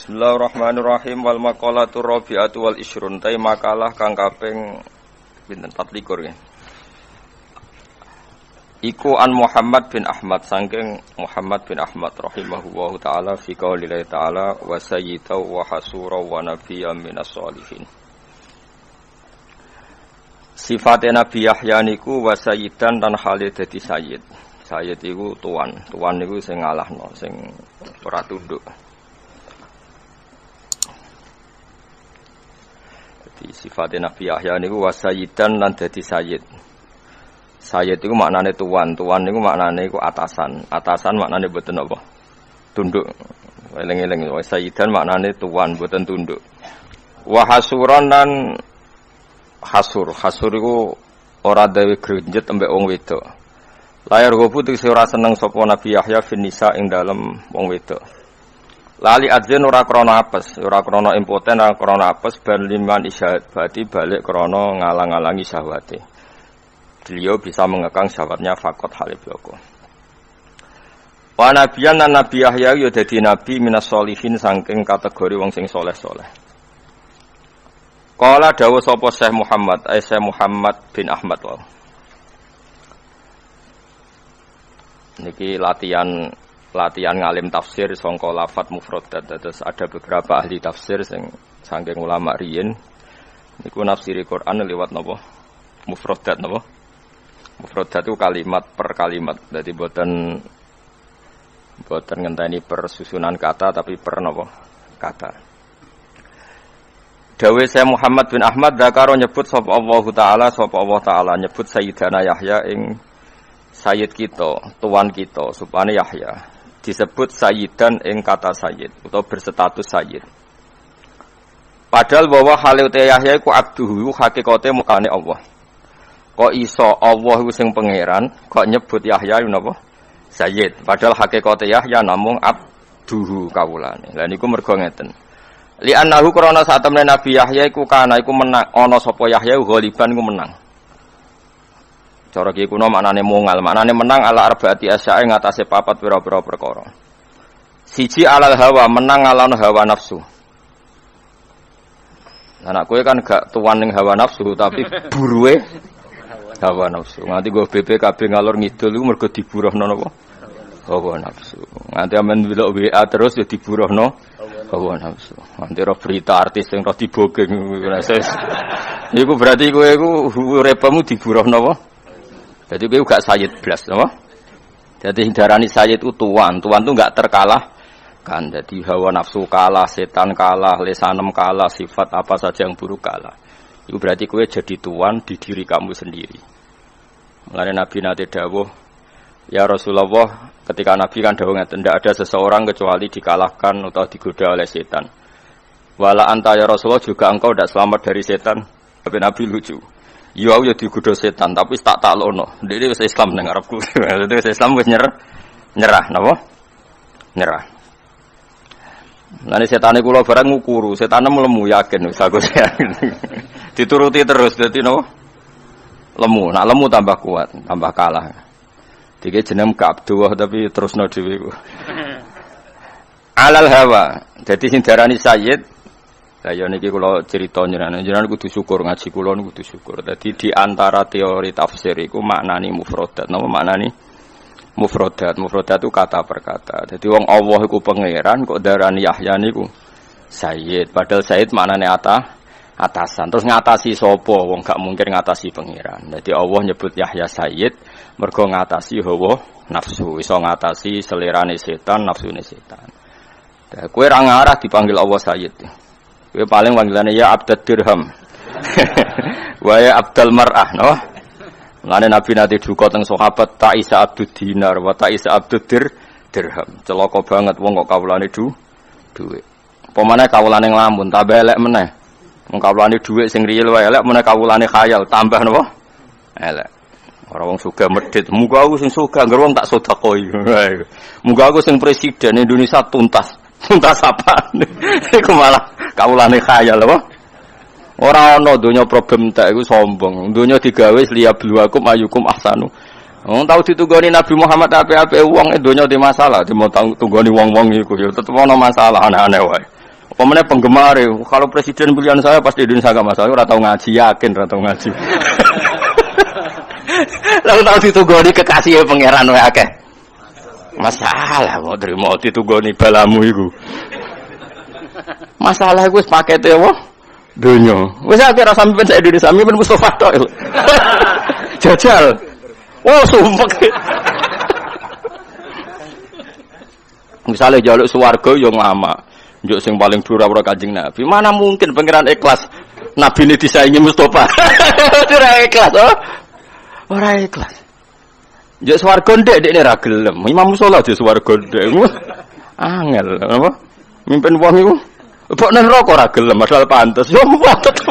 Bismillahirrahmanirrahim. Wal maqalatu rabi'atu wal isrun. Tai makalah kang kaping pinten 24 ya. Iku an Muhammad bin Ahmad saking Muhammad bin Ahmad rahimahullahu taala fi qaulillahi taala wa sayyidu wa hasura wa nabiyyan minas sholihin. Sifate Nabi Yahya niku wa sayyidan dan Khalid dadi sayyid. Sayyid iku tuan. Tuan niku sing ngalahno, sing ora tunduk. Sifatnya Nabi Yahya niku wasayyidan lan dadi sayyid. Sayyid iku maknane tuan, tuan niku maknane iku atasan. Atasan maknane mboten apa? Tunduk. Eling-eling wasayyidan maknane tuan, mboten tunduk. Wa hasuran lan hasur. Hasur iku ora gawe grenjet ambek wong wedok. Layar gobu tegese ora seneng sapa Nabi Yahya fin nisa ing dalem wong wedok. Lali adzin ora krana apes, ora krana impoten, ora krana apes ben liman isyahat berarti balik krana ngalang-alangi syahwate. Beliau bisa mengekang syahwatnya fakot halib loko. Wa nabiyan lan Nabi Yahya yo dadi nabi minas sholihin saking kategori wong sing saleh-saleh. Qala dawuh sapa Syekh Muhammad, Syekh Muhammad bin Ahmad wae. Niki latihan ngalim tafsir sangka lafat mufradat. Terus ada beberapa ahli tafsir sing saking ulama riyin niku nafsiri Quran liwat napa mufradat napa mufradat itu kalimat per kalimat. Dadi boten ngenteni per susunan kata tapi per napa kata. Dawe saya Muhammad bin Ahmad zakaro nyebut sapa Allah taala nyebut Sayyidana Yahya ing sayyid kita, tuan kita supane Yahya disebut sayyidan ing kata sayyid atau berstatus sayyid. Padahal bahwa halute Yahya iku abduhu hakikate mukane Allah. Kok iso Allah iku sing pangeran kok nyebut Yahya napa sayyid padahal hakikate Yahya namung abduhu kawulane. Lah niku mergo ngeten. Li annahu krana sak temene Nabi Yahya iku kana iku menang ana sapa Yahya ghaliban iku menang. Cara iki kuno maknane mungal, maknane menang ala arbaati asyae ngatasé papat pira-pira perkara. Siji alal hawa, menang ngalahno hawa nafsu. Anak kowe kan gak tuan ning hawa nafsu tapi buruhe hawa nafsu. Nganti go BPKB ngalor ngidul iku mergo diburuhno napa? Hawa nafsu. Nganti amen delok WA terus ya diburuhno hawa nafsu. Nganti ro berita artis sing ro dibogeng iku berarti kowe iku uripmu diburuhno apa? Jadi kowe gak sayyid blas apa? Jadi darani sayyid itu tuan itu enggak terkalahkan. Jadi hawa nafsu kalah, setan kalah, lesanem kalah, sifat apa saja yang buruk kalah. Itu berarti kowe jadi tuan di diri kamu sendiri. Mulane Nabi nate dawuh, ya Rasulullah, ketika Nabi kan dawuh ngeten, tidak ada seseorang kecuali dikalahkan atau digoda oleh setan. Wala anta ya Rasulullah juga engkau tidak selamat dari setan. Tapi Nabi lucu. Ya digoda setan tapi tak taklono. Dene wis Islam nang arepku. Dadi wis Islam wis nyerah napa? Nyerah. Lane setane kula barang ngukuru, setane lemu yakin wis aku yakin. Dituruti terus dadi napa? Lemu, nak lemu tambah kuat, tambah kalah. Dike jeneng Abdullah tapi terusno dhewe ku. Alal hawa. Dadi sing darani sayyid lah ya niki kula crita jenengan kudu syukur ngaji kula niku kudu syukur. Dadi di antara teori tafsir iku maknani mufradat. Napa maknani mufradat? Mufradat itu kata per kata. Dadi wong Allah iku pangeran kok darani Yahya niku sayyid. Padahal sayyid maknane atasan. Terus ngatasi sapa? Wong gak mungkin ngatasi pangeran. Dadi Allah nyebut Yahya sayyid mergo ngatasi hawa nafsu. Iso ngatasi selerane setan, nafsune setan. Kowe ra ngarah dipanggil Allah sayyid. Kowe paling panggilane ya Abdul Dirham. Wa ya Abdul Mar'ah, no? Mulane Nabi nate duka teng sahabat Ta'isa Abdud Dinar wa Ta'isa Abdud Dirham. Celaka banget wong kok kawulane dhuwit. Apa meneh kawulane nglamun tambah elek meneh. Wong kawulane dhuwit sing riyel wae elek meneh kawulane khayal tambah napa? Elek. Ora wong sugih medhit. Muga aku sing sugih ngger wong tak sedekoi. Muga aku sing presiden Indonesia tuntas apa? Iku malah kawulane khayal apa? Ora ana donya problem tak iku sombong. Donya digawe liya bluakum ayukum ahsanu. Wong tau ditunggoni Nabi Muhammad apik-apik wong donya di masalah, di tunggoni wong-wong iku ya tetep ana masalah aneh-aneh wae. Apa meneh penggemar kalau presiden pilihan saya pasti di Indonesia enggak masalah, ora tau ngaji, yakin ora tau ngaji. Lalu tau ditugoni kekasih pangeran wae akeh. Masalah mau terima ditugoni balamu iku. Masalah iku wis pakete apa? Donya. Wis akeh ra sampeyan sak Indonesia, sampeyan Mustofa tok. Jajal. Oh, sumpek. Misalnya jaluk swarga yo ngama. Njuk sing paling dhuwur ora Kanjeng Nabi. Mana mungkin pangeran ikhlas Nabi ini disaingi Mustofa. Ora ikhlas, oh. Ora ikhlas. Njuk swarga ndek dekne ra gelem. Imam Musola aja swarga ndek. Angel, apa? Mimpin wong iku. Kok nang neraka ora gelem, padahal pantes. Yo tetep.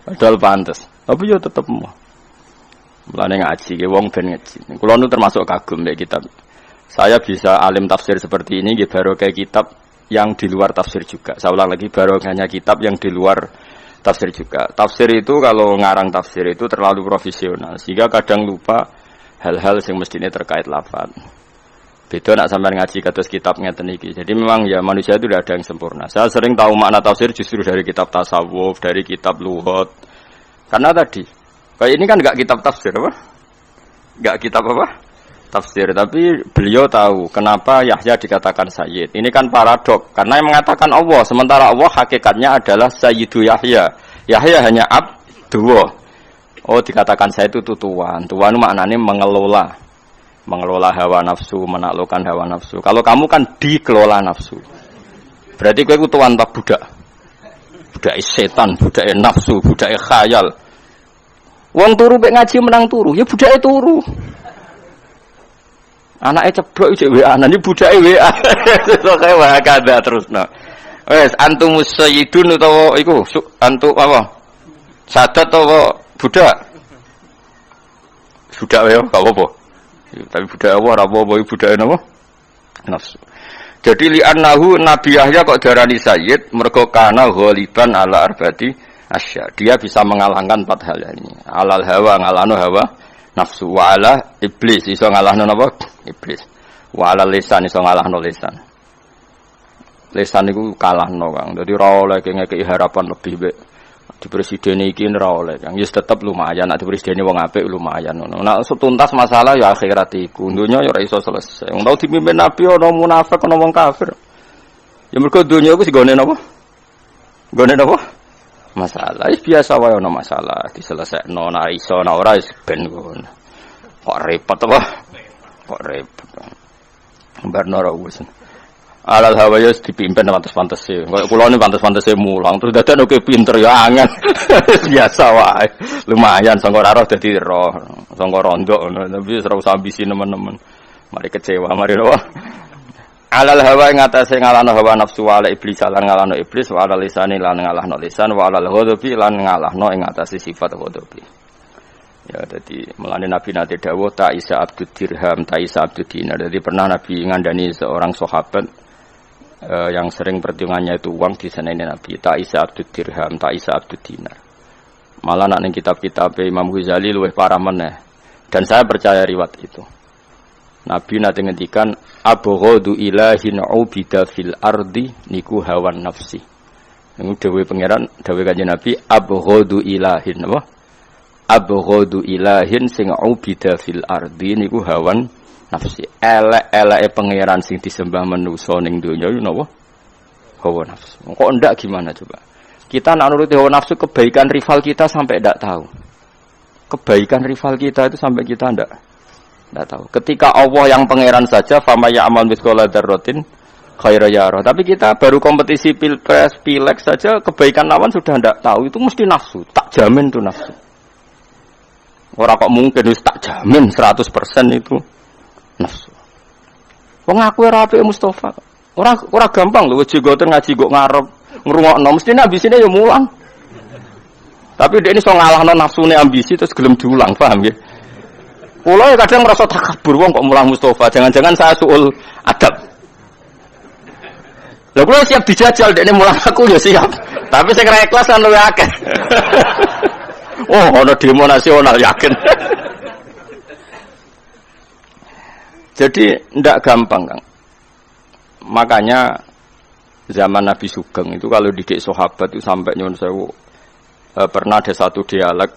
Padahal pantes. Tapi yo tetep mau. Mulane ngaji ge wong ben ngaji. Kulo nu termasuk kagum mek kitab. Saya bisa alim tafsir seperti ini nggih baru kayak kitab yang di luar tafsir juga. Saya ulang lagi, barokahnya kitab yang di luar tafsir juga. Tafsir itu kalau ngarang tafsir itu terlalu profesional, sehingga kadang lupa hal-hal yang mestinya terkait lafaz. Beda nak sampean ngaji kados kitab ngeten iki. Jadi memang ya manusia itu tidak ada yang sempurna. Saya sering tahu makna tafsir justru dari kitab tasawuf, dari kitab lughat. Karena tadi, kayak ini kan enggak kitab tafsir apa? Enggak kitab apa? Tafsir, tapi beliau tahu kenapa Yahya dikatakan Sayyid. Ini kan paradok, karena yang mengatakan Allah, sementara Allah hakikatnya adalah Sayyidu Yahya. Yahya hanya abdu. Oh, dikatakan saya itu tuan. Tuan maknanya mengelola hawa nafsu, menaklukkan hawa nafsu. Kalau kamu kan dikelola nafsu. Berarti kowe tuan tak budak. Budak setan, budak nafsu, budak khayal. Wong turu mek ngaji menang turu, ya budake turu. Anake ceblok iki WA, nang budake WA. Sok kae wae kada terusno. Wes antumus sayyidun utawa iku antu apa? Sadat utawa budak? Budak wae gak apa-apa. Tapi budak apa ora apa-apa budake napa? Nafsu. Jadi li annahu Nabi Yahya kok darani sayyid mergo kana ghaliban ala arbati asya. Dia bisa mengalahkan 4 hal ini. Alal hawa ngalahno hawa nafsu wa ala iblis iso ngalahno napa? Iblis. Wa ala lisan iso ngalahno lisan. Lisan niku kalahno Kang. Dadi ora oleh ngekeki harapan lebih baik. Di presiden iki ora oleh Kang. Ya tetep lumayan nek di presiden wong apik lumayan ngono. Nek tuntas masalah ya akhirat iku. Dunya ya ora iso selesai. Wong tau dipimpin nabi ana munafik ana wong kafir. Ya mergo dunya iku sigone napa? Gone napa? Masalah biasa wae ana masalah diselesaikno nek iso nek ora wis ben ngono. Kok repot apa? Kok repot. Barno ora wis. Alal hawayus dipimpin pantes-pantes e. Kaya kula ni pantes-pantes e mulang terus dadan oke pinter ya angen. Biasa wae. Lumayan sangko ora roh dadi roh. Sangko rondok ngono tapi ora usah ambisi nemen-nemen. Mari kecewa mari roh. Alal hawa ing atase ngalahno hawa nafsu wa ala iblis lan ngalahno iblis wa ala lisani lan ngalahno lisan wa ala ghadabi lan ngalahno ing atase sifat ghadabi. Ya dadi melane Nabi nate dawuh ta isa abdud dirham ta isa abdud dinar. Dadi pernah Nabi ngandani seorang sahabat yang sering perhitungannya itu uang di sana ini Nabi ta isa abdud dirham ta isa abdud dinar. Malah nak ning kitab-kitab Imam Ghazali luwih parah meneh. Dan saya percaya riwayat itu. Nabi nate ngendikan abghadu ilahin ubida fil ardi niku hawan nafsi. Niku dawuh pangeran, dawuh Kanjeng Nabi abghadu ilahin apa? Abghadu ilahin sing ubida fil ardi niku hawan nafsi. Elek-eleke pangeran sing disembah manusa ning donya niku napa? Hawa nafsu. Kok ndak gimana coba? Kita nak nuruti hawa nafsu kebaikan rival kita sampai ndak tahu. Kebaikan rival kita itu sampai kita ndak tahu. Ketika Allah yang pangeran saja fama ya'mal mithqala dzarratin khairan yarah. Tapi kita baru kompetisi pilpres, pileg saja kebaikan lawan sudah ndak tahu. Itu mesti nafsu. Tak jamin itu nafsu. Ora kok mungkin wis tak jamin 100% itu nafsu. Wong aku ora apik Mustofa. Ora gampang lho jegoten ngaji kok ngarep ngrungokno mesti ambisine ya mulang. Tapi dia ini so ngalahno nafsune ambisi terus gelem diulang, paham ya? Kula kadang merasa takabur wong kok mulang Mustofa, jangan-jangan saya suul adab. Lha kula siap dijajal dekne mulang aku ya siap. Tapi sing ra ikhlas kan luwih akeh. Oh, ana demo nasional yakin. Jadi ndak gampang, Kang. Makanya zaman Nabi Sugeng itu kalau didik sahabat itu sampai nyuwun sewu pernah ada satu dialek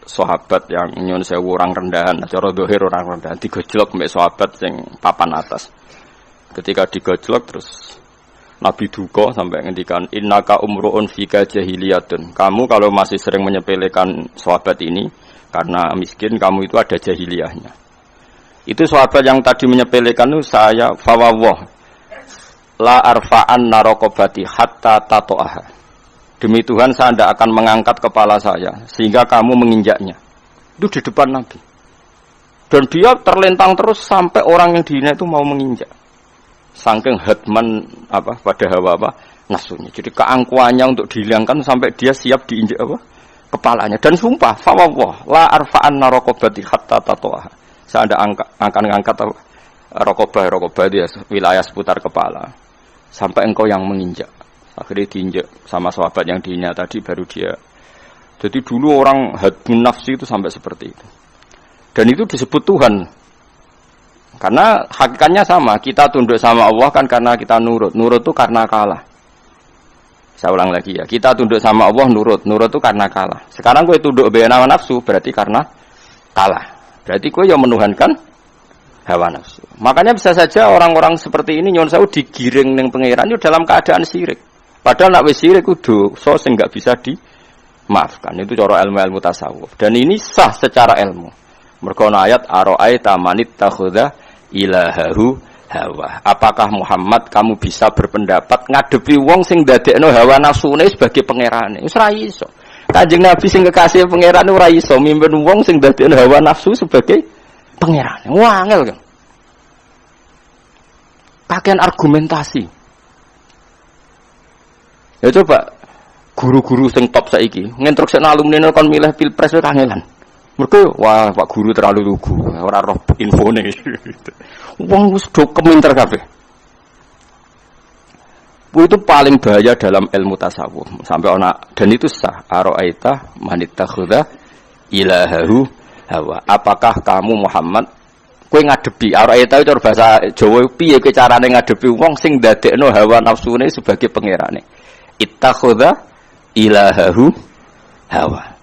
sahabat yang nyuwun sewu orang rendahan, cara dohir orang rendahan digojlok mbek sahabat sing papan atas. Ketika digojlok terus Nabi duka sampai ngendikan innaka umruun fika jahiliyatun. Kamu kalau masih sering menyepelekan sahabat ini karena miskin, kamu itu ada jahiliyahnya. Itu sahabat yang tadi menyepelekan itu saya fawawah la arfa'an narokobati hatta tato'aha. Demi Tuhan saya tidak akan mengangkat kepala saya sehingga kamu menginjaknya. Itu di depan Nabi. Dan dia terlentang terus sampai orang yang dihina itu mau menginjak. Saking hatman pada hawa nafsunya. Jadi keangkuhannya untuk dihilangkan sampai dia siap diinjak kepalanya. Dan sumpah fawawah la arfa'an narokobati hatta tato'aha. Saya tidak akan mengangkat rokobah dia wilayah seputar kepala sampai engkau yang menginjak. Akhirnya diinjak sama sahabat yang dihina tadi baru dia. Jadi dulu orang hadun nafsi itu sampai seperti itu. Dan itu disebut Tuhan. Karena hakikatnya sama, kita tunduk sama Allah kan karena kita nurut. Nurut itu karena kalah. Saya ulang lagi ya, kita tunduk sama Allah nurut. Nurut itu karena kalah. Sekarang gue tunduk hawa nafsu berarti karena kalah. Berarti gue yang menuhankan hawa nafsu. Makanya bisa saja orang-orang seperti ini nyuwun sewu digiring ning pangeran itu dalam keadaan syirik. Padahal nak wis syirik kudu dosa sing enggak bisa dimaafkan. Itu cara ilmu tasawuf. Dan ini sah secara ilmu. Mergo ayat ara'aita manit takhudha ilahahu hawa. Apakah Muhammad kamu bisa berpendapat ngadepi wong sing ndadekno hawa nafsune sebagai pangerane? Wis ra iso. Kanjeng Nabi sing kekasih pangeran ora iso mimpin wong sing ndadekno hawa nafsu sebagai pangerane. Wah, angel kan. Pakaian argumentasi. Ya coba guru-guru sing top saiki nginstrukseni alumni kon milih pilpres wis kangelan. Mergo wah Pak guru terlalu lugu, ora roh infone. Wong wis do keminter kabeh. Itu paling bahaya dalam ilmu tasawuf. Sampai ana dan itu sah. Ara'aita manittakhudha ilahahu hawa. Apakah kamu Muhammad kowe ngadepi ara'aita itu bahasa Jawa piye kowe carane ngadepi wong sing ndadekno hawa nafsune sebagai pangerane? Ittakhudha ilahahu hawa.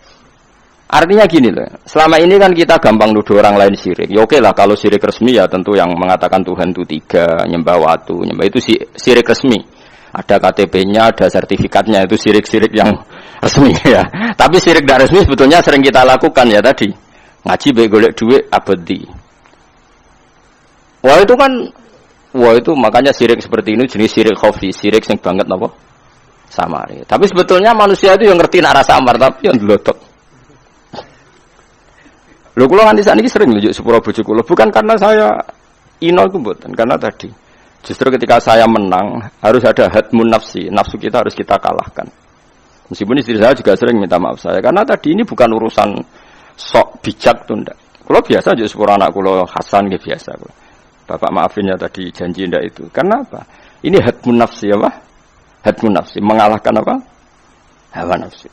Artinya gini loh, selama ini kan kita gampang nuduh orang lain syirik. Ya oke lah kalau syirik resmi ya tentu yang mengatakan Tuhan itu 3, nyembah watu, nyembah itu syirik resmi. Ada KTP-nya, ada sertifikatnya, itu syirik-syirik yang resmi ya. Tapi syirik tidak resmi sebetulnya sering kita lakukan ya tadi. Ngaji baik golek duit abadi. Wah itu makanya syirik seperti ini jenis syirik khafi, syirik yang banget napa? Samari. Tapi sebetulnya manusia itu yang ngerti nak rasa amar tapi yang dlotok. Lho kula nganti sakniki sering nunjuk sepuro bojo kula, bukan karena saya ino iku mboten, karena tadi justru ketika saya menang harus ada hadmun nafsi, nafsu kita harus kita kalahkan. Meskipun istri saya juga sering minta maaf saya, karena tadi ini bukan urusan sok bijak tuh ndak. Kula biasa aja sepuro anak kula Hasan nggih biasa kula. Bapak maafin ya tadi janji ndak itu. Karena apa? Ini hadmun nafsi apa? Hadmun nafsi mengalahkan apa? Hawa nafsi.